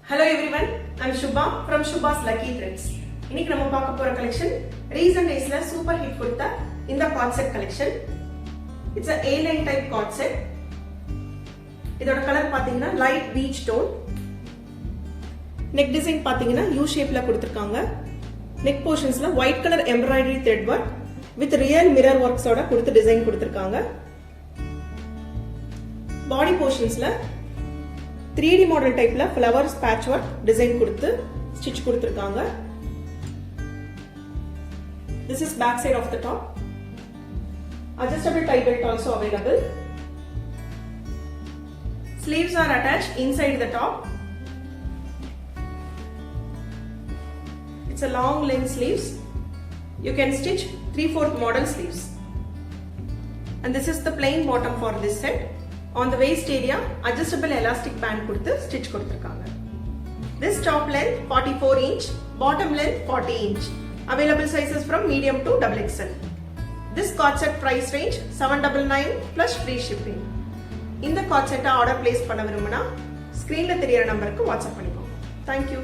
Hello everyone, I'm Shubha from Shubha's Lucky Threads. இன்னைக்கு நம்ம பார்க்க போற கலெக்ஷன் ரீசன்ட் டேஸ்ல சூப்பர் ஹிட் கொடுத்த இந்த co-ord set collection. It's a A-line type co-ord set. இதோட கலர் பாத்தீங்கன்னா light peach tone. Neck design பாத்தீங்கன்னா யூ ஷேப்ல கொடுத்திருக்காங்க. நெக் போர்ஷன்ஸ்ல white colour embroidery thread work with real mirror ஒர்க்ஸோட கொடுத்து டிசைன் கொடுத்திருக்காங்க. பாடி போர்ஷன்ஸ்ல 3D மாடல் டைப்ல ஃப்ளவர்ஸ் பேட்ச் ஒர்க் டிசைன் கொடுத்து ஸ்டிட்ச் கொடுத்திருக்காங்க. This is back side of the top. Adjustable tie belt also available. Sleeves are attached inside the top. It's a long length sleeves. You can stitch 3/4 model sleeves. And this is the plain bottom for this set. On the waist area, adjustable elastic band கொடுத்து stitch கொடுத்திருக்காங்க. This top length 44 inch, bottom length 40 inch. Available sizes from medium to XXL. This cord set price range 799 plus free shipping. இந்த cord set order place பண்ண விரும்பினா screenல தெரியற நம்பருக்கு WhatsApp பண்ணிக்கோங்க. Thank you.